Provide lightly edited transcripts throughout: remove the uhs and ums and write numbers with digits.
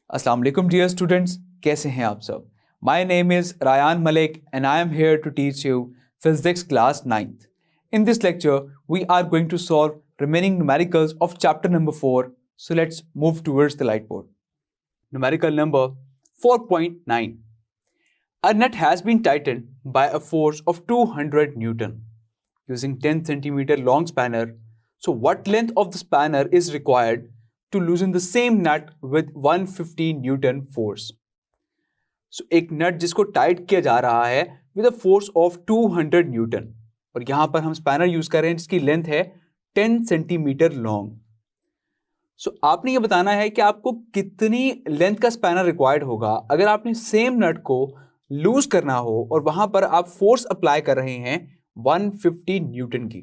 अस्सलाम वालेकुम dear students, कैसे हैं आप सब। My name is Rayan Malik and I am here to teach you physics class 9th. In this lecture, we are going to solve remaining numericals of chapter number 4. So let's move towards the whiteboard. Numerical number 4.9. A nut has been tightened by a force of 200 Newton using 10 centimeter long spanner. So what length of the spanner is required to loosen the same nut with 150 Newton force? So एक नट जिसको tight किया जा रहा है with a force of 200 Newton और यहां पर हम स्पैनर यूज कर रहे हैं जिसकी लेंथ है 10 सेंटीमीटर लॉन्ग. सो आपने ये बताना है कि आपको कितनी लेंथ का स्पैनर रिक्वायर्ड होगा अगर आपने सेम नट को लूज करना हो और वहां पर आप फोर्स अप्लाई कर रहे हैं 150 न्यूटन की.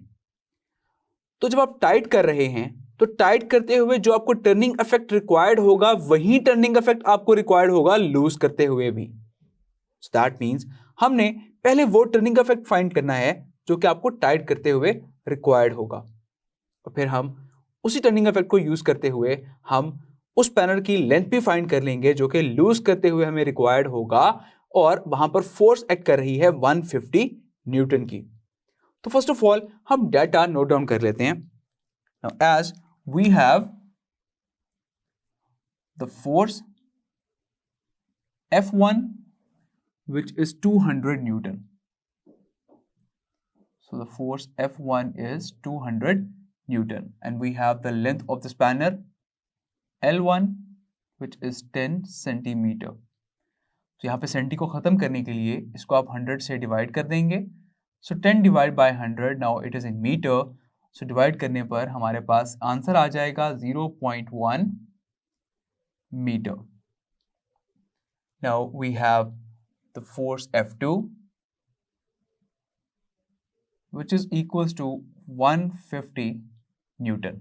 तो जब आप टाइट कर रहे हैं तो टाइट करते हुए जो आपको टर्निंग इफेक्ट रिक्वायर्ड होगा वही टर्निंग इफेक्ट आपको रिक्वायर्ड होगा लूज करते हुए भी. सो दैट मींस हमने पहले वो टर्निंग इफेक्ट फाइंड करना है जो कि आपको टाइट करते हुए रिक्वायर्ड होगा और फिर हम उसी टर्निंग इफेक्ट को यूज करते हुए हम उस पैनल की लेंथ भी फाइंड कर लेंगे जो कि लूज करते हुए हमें रिक्वायर्ड होगा और वहां पर फोर्स एक्ट कर रही है 150 न्यूटन की. तो फर्स्ट ऑफ ऑल हम डाटा नोट डाउन कर लेते हैं. Now as we have the force F1 which is 200 Newton. So the force F1 is 200 Newton and we have the length of the spanner L1 which is 10 centimeter. तो यहाँ पे senti को ख़त्म करने के लिए इसको आप 100 से डिवाइड कर देंगे. So 10 divide by 100, now it is in metre. So divide करने पर हमारे पास आंसर आ जाएगा 0.1 metre. Now we have the force F2 which is equals to 150 newton.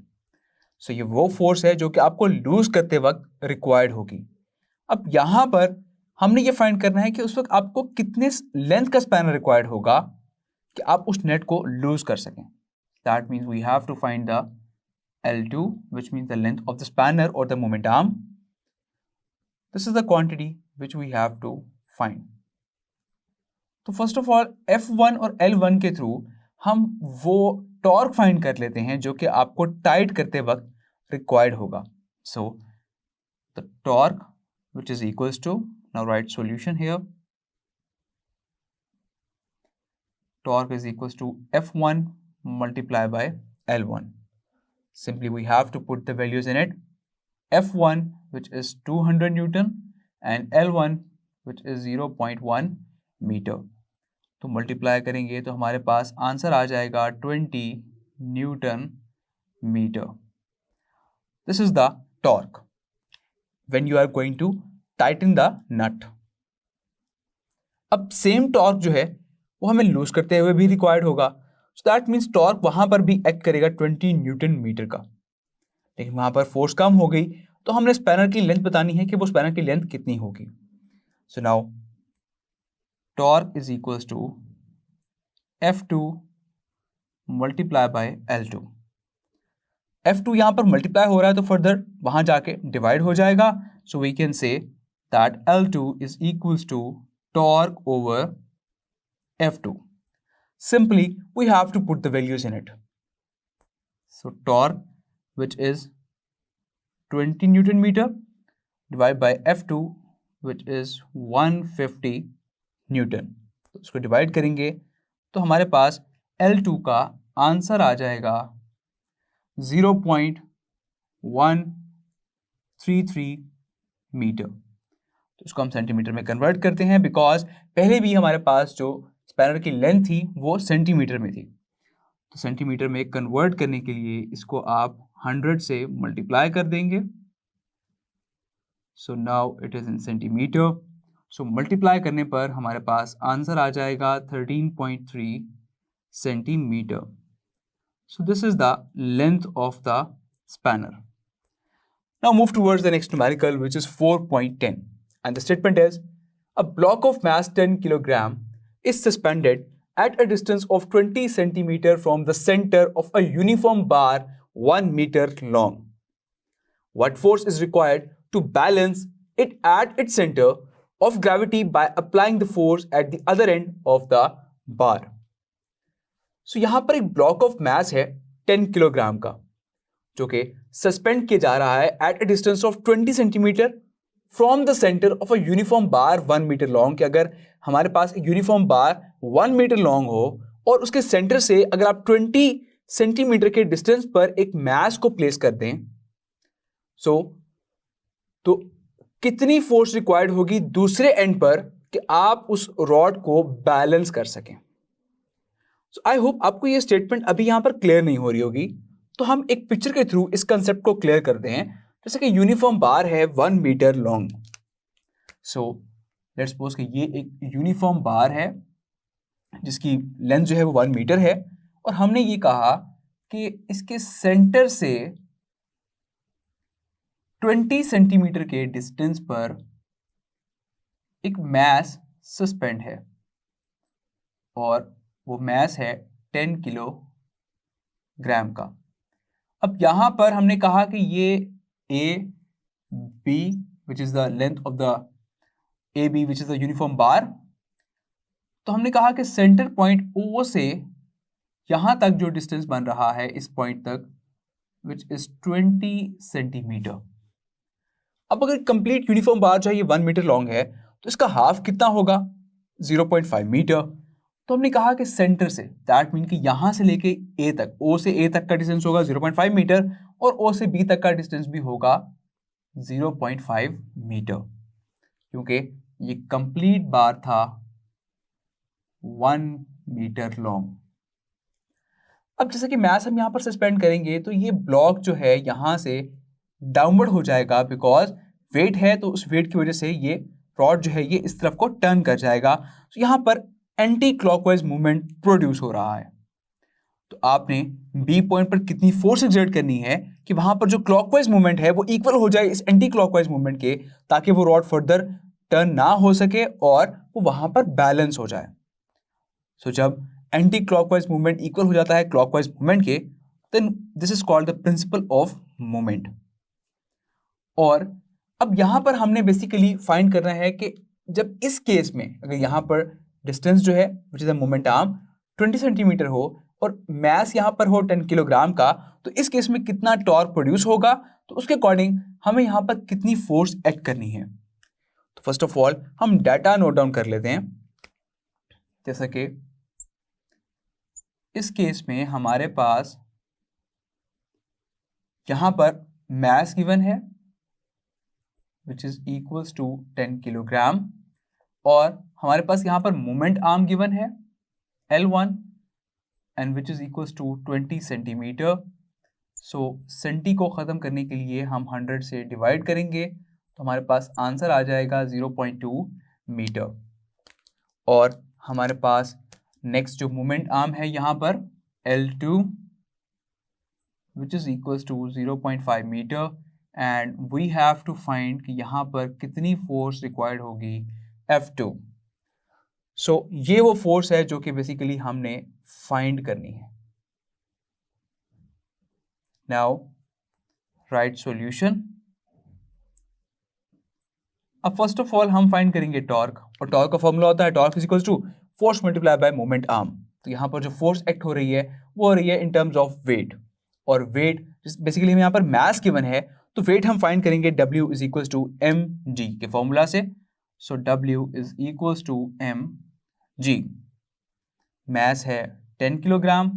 सो ये वो फोर्स है जो कि आपको लूज करते वक्त रिक्वायर्ड होगी. अब यहां पर हमने ये फाइंड करना है कि उस वक्त आपको कितने लेंथ का स्पैनर रिक्वायर्ड होगा कि आप उस नेट को लूज कर सकें. That means we have to find the L2 which means the length of the spanner or the moment arm. This is the quantity which we have to find. तो first of all F1 और L1 के through हम वो torque find कर लेते हैं जो कि आपको टाइट करते वक्त रिक्वायर्ड होगा. So the torque which is equals to, now write solution here, torque is equals to F1 multiplied by L1. Simply we have to put the values in it. F1 which is 200 Newton and L1 which is 0.1 meter. तो multiply करेंगे तो हमारे पास answer आ जाएगा 20 newton meter. This is the torque when you are going to tighten the nut. अब same torque जो है वो हमें लूज करते हुए भी रिक्वायर्ड होगा. सो दैट मीन्स टॉर्क वहां पर भी एक्ट करेगा 20 न्यूटन मीटर का. लेकिन वहां पर फोर्स कम हो गई तो हमने स्पैनर की लेंथ बतानी है कि वो स्पैनर की लेंथ कितनी होगी. So now torque is equals to F2 multiply by L2. F2 यहाँ पर मल्टीप्लाई हो रहा है तो फर्दर वहां जाके डिवाइड हो जाएगा. So we can say that L2 is equals to torque over F2. Simply we have to put the values in it. So torque which is 20 Newton meter divided by F2 which is 150 Newton. तो इसको divide करेंगे तो हमारे पास L2 का answer आ जाएगा 0.133 metre. तो इसको हम सेंटीमीटर में कन्वर्ट करते हैं बिकॉज पहले भी हमारे पास जो स्पैनर की लेंथ थी वो सेंटीमीटर में थी. तो सेंटीमीटर में कन्वर्ट करने के लिए इसको आप 100 से मल्टीप्लाई कर देंगे. So now it is in centimetre. So multiply करने पर हमारे पास आंसर आ जाएगा 13.3 centimetre. So this is the length of the spanner. Now move towards the next numerical which is 4.10 and the statement is a block of mass 10 kilogram is suspended at a distance of 20 centimeter from the center of a uniform bar 1 meter long. What force is required to balance it at its center of gravity by applying the force at the other end of the bar. So यहाँ पर एक block of mass है 10 kilogram का, जो कि suspend किया जा रहा है at a distance of 20 centimeter from the center of a uniform bar 1 meter long. कि अगर हमारे पास एक यूनिफॉर्म बार 1 मीटर लॉन्ग हो और उसके सेंटर से अगर आप 20 सेंटीमीटर के डिस्टेंस पर एक मैस को प्लेस कर दें, तो कितनी फोर्स रिक्वायर्ड होगी दूसरे एंड पर कि आप उस रॉड को बैलेंस कर सकें. सो आई होप आपको ये स्टेटमेंट अभी यहां पर क्लियर नहीं हो रही होगी, तो हम एक पिक्चर के थ्रू इस कंसेप्ट को क्लियर करते हैं. जैसे कि यूनिफॉर्म बार है 1 meter long. So let's suppose कि ये एक यूनिफॉर्म बार है जिसकी लेंथ जो है वो 1 मीटर है, और हमने ये कहा कि इसके सेंटर से 20 सेंटीमीटर के डिस्टेंस पर एक मैस सस्पेंड है, और वो मैस है 10 किलोग्राम का. अब यहां पर हमने कहा कि ये A B which is the length of the A B which is the uniform bar. तो हमने कहा कि सेंटर पॉइंट ओ से यहां तक जो डिस्टेंस बन रहा है इस पॉइंट तक विच इज 20 सेंटीमीटर. अब अगर कंप्लीट यूनिफॉर्म बार जो है ये 1 मीटर लॉन्ग है, तो इसका हाफ कितना होगा? 0.5 मीटर. तो हमने कहा कि सेंटर से, दैट मीन कि यहां से लेके ए तक, ओ से ए तक का डिस्टेंस होगा 0.5 मीटर, और ओ से बी तक का डिस्टेंस भी होगा 0.5 मीटर, क्योंकि ये कंप्लीट बार था 1 मीटर लॉन्ग. अब जैसे कि मैस हम यहां पर सस्पेंड करेंगे, तो ये ब्लॉक जो है यहां से डाउनवर्ड हो जाएगा, बिकॉज वेट है, तो उस वेट की वजह से ये रॉड जो है ये इस तरफ को टर्न कर जाएगा. तो यहां पर एंटी क्लॉकवाइज मूवमेंट प्रोड्यूस हो रहा है. तो आपने बी पॉइंट पर कितनी फोर्स एक्सर्ट करनी है कि वहां पर जो क्लॉकवाइज मूवमेंट है वो इक्वल हो जाए इस एंटी क्लॉकवाइज मूवमेंट के, ताकि वो रॉड फर्दर टर्न ना हो सके और वो वहां पर बैलेंस हो जाए. सो जब एंटी क्लॉकवाइज मूवमेंट इक्वल हो जाता है क्लॉकवाइज मूवमेंट के, then this is called the principle of movement. और अब यहां पर हमने बेसिकली फाइंड करना है कि जब इस केस में अगर यहां पर डिस्टेंस जो है विच is the moment arm 20 centimetre हो और मैस यहां पर हो 10 किलोग्राम का, तो इस केस में कितना टॉर्क प्रोड्यूस होगा, तो उसके अकॉर्डिंग हमें यहां पर कितनी फोर्स एक्ट करनी है. तो फर्स्ट ऑफ ऑल हम डाटा नोट डाउन कर लेते हैं. जैसा कि इस केस में हमारे पास यहां पर मैस गिवन है which is equals to 10 kilogram, और हमारे पास यहाँ पर मोमेंट आर्म गिवन है L1 and which is equals to 20 centimeter. सो सेंटी को ख़त्म करने के लिए हम 100 से डिवाइड करेंगे, तो हमारे पास आंसर आ जाएगा 0.2 मीटर. और हमारे पास नेक्स्ट जो मोमेंट आर्म है यहाँ पर L2 which is equals to 0.5 meter, and we have to find कि यहाँ पर कितनी फोर्स रिक्वायर्ड होगी F2. सो ये वो फोर्स है जो कि बेसिकली हमने फाइंड करनी है. Now right solution. अब फर्स्ट ऑफ ऑल हम फाइंड करेंगे टॉर्क, और टॉर्क का फॉर्मूला होता है torque is equals to force multiply by moment arm. तो यहाँ पर जो फोर्स एक्ट हो रही है वो हो रही है इन टर्म्स ऑफ वेट, और वेट बेसिकली हमें यहाँ पर मैस गिवन है, तो वेट हम फाइंड करेंगे W is equals to mg के फॉर्मूला से. So W is equals to mg. Mass है 10 किलोग्राम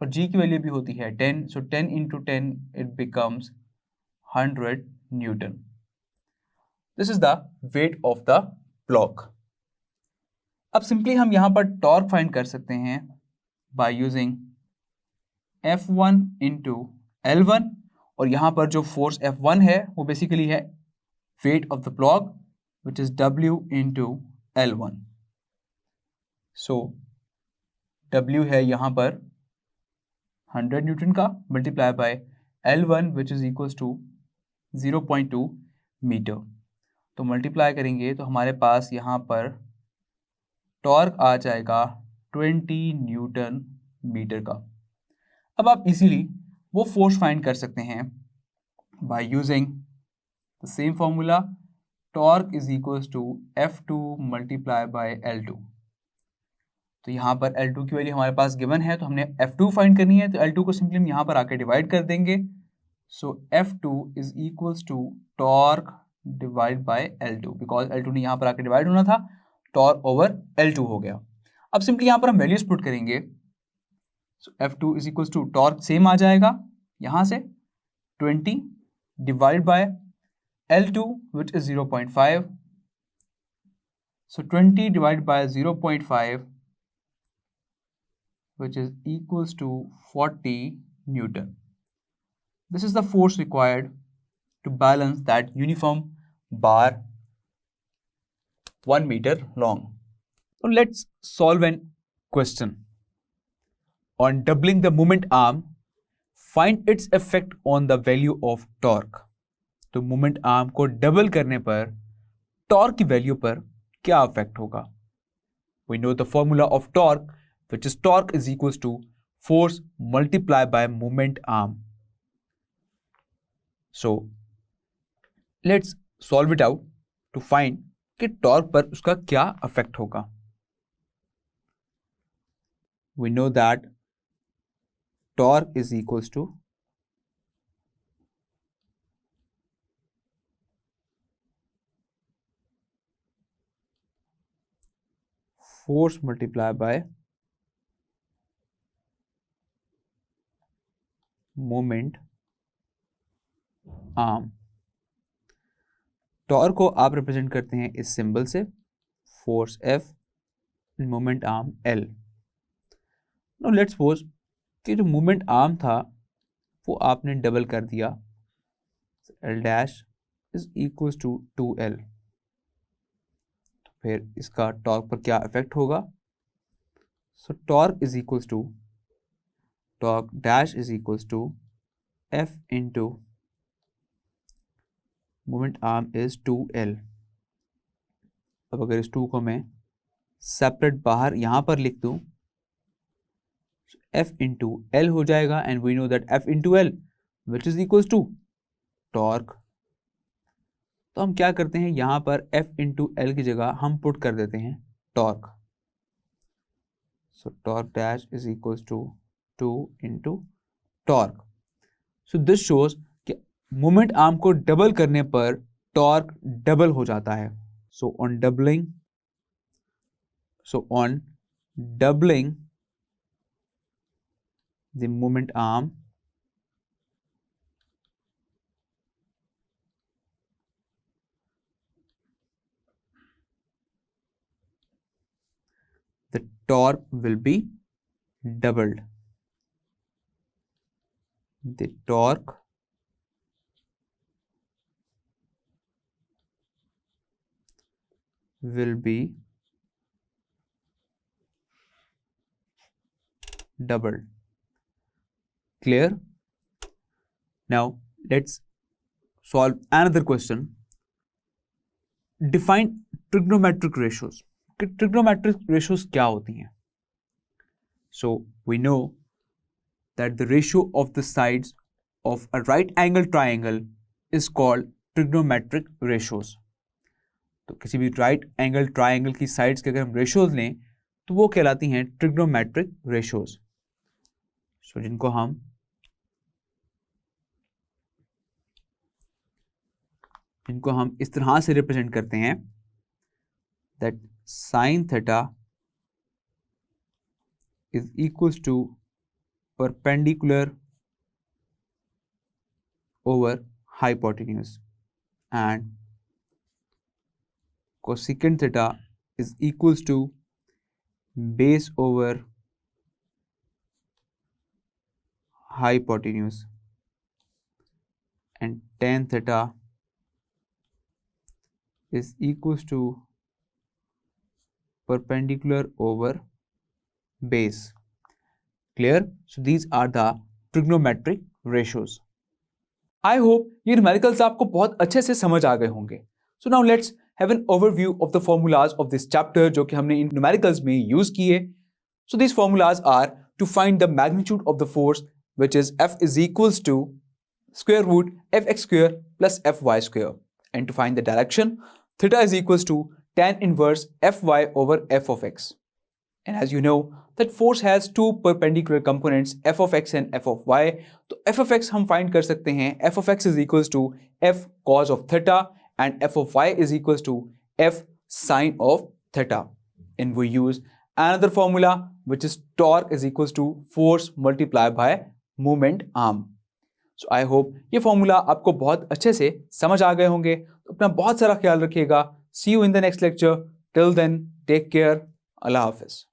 और g की वैल्यू भी होती है 10, सो 10 into 10 it becomes 100 Newton. This is the wait of the block. अब सिंपली हम यहाँ पर टॉर्क फाइंड कर सकते हैं by using F1 into L1, और यहाँ पर जो फोर्स F1 है वो बेसिकली है weight of the block which is W into L1. So W है यहाँ पर 100 न्यूटन का multiply by L1 which is equals to 0.2 meter. तो मल्टीप्लाई करेंगे तो हमारे पास यहाँ पर टॉर्क आ जाएगा 20 न्यूटन मीटर का. अब आप इजीली वो फोर्स फाइंड कर सकते हैं by using the same formula torque is equals to F2 multiply by L2। तो यहाँ पर L2 की वैल्यू हमारे पास गिवन है, तो हमने F2 फाइंड करनी है, तो L2 को सिंपली हम यहाँ पर आके डिवाइड कर देंगे। So F2 is equals to torque divide by L2, because L2 ने यहाँ पर आके डिवाइड होना था, टॉर्क ओवर L2 हो गया। अब सिंपली यहाँ पर हम वैल्यूज पुट करेंगे। So F2 is equals to torque same आ जाएगा यहाँ से 20 divide by L2 which is 0.5. So 20 divided by 0.5 which is equals to 40 Newton. This is the force required to balance that uniform bar 1 meter long. So let's solve an question. On doubling the moment arm, find its effect on the value of torque. तो moment arm को double करने पर torque की value पर क्या effect होगा? We know the formula of torque which is torque is equals to force multiply by moment arm. So let's solve it out to find कि torque पर उसका क्या इफेक्ट होगा। We know that torque is equals to force multiplied by moment arm। Torque को आप represent करते हैं इस सिंबल से, force F, moment arm L। No let's suppose कि जो मोमेंट आर्म था वो आपने डबल कर दिया, L dash is equals to 2L। फिर इसका टॉर्क पर क्या इफेक्ट होगा? So torque is equals to torque dash is equals to F into moment arm is 2L। अब अगर इस 2 को मैं सेपरेट बाहर यहां पर लिख दूं, F इंटू L हो जाएगा, and we know that F into L which is equals to torque. तो हम क्या करते हैं, यहां पर F इंटू L की जगह हम पुट कर देते हैं torque. So torque dash is equals to 2 into torque. So this shows कि मोमेंट आर्म को डबल करने पर टॉर्क डबल हो जाता है। So on doubling the moment arm, the torque will be doubled. The torque will be doubled. Clear? Now let's solve another question. Define trigonometric ratios. Trigonometric ratios क्या होती हैं? So we know that the ratio of the sides of a right angle triangle is called trigonometric ratios. तो किसी भी right angle triangle की sides के अगर हम रेशियोज लें तो वो कहलाती हैं ट्रिग्नोमेट्रिक रेशियोज। सो जिनको हम इस तरह से रिप्रेजेंट करते हैं that sin theta is equals to perpendicular over hypotenuse, and cosecant theta is equals to base over hypotenuse, and tan theta is equals to perpendicular over base. Clear? So these are the trigonometric ratios. I hope ये numericals आपको बहुत अच्छे से समझ आ गए होंगे. So now let's have an overview of the formulas of this chapter जो कि हमने इन numericals में use किए. So these formulas are to find the magnitude of the force, which is F is equals to square root fx square plus fy square, and to find the direction, theta is equals to tan inverse Fy over f of x. And as you know that force has two perpendicular components f of x and f of y. तो f of x हम find कर सकते हैं f of x is equals to f cos of theta and f of y is equals to f sine of theta. And we use another formula which is torque is equals to force multiplied by moment arm. So I hope ये formula आपको बहुत अच्छे से समझ आ गए होंगे. तो अपना बहुत सारा ख्याल रखिएगा. See you in the next lecture. Till then, take care. Allah Hafiz.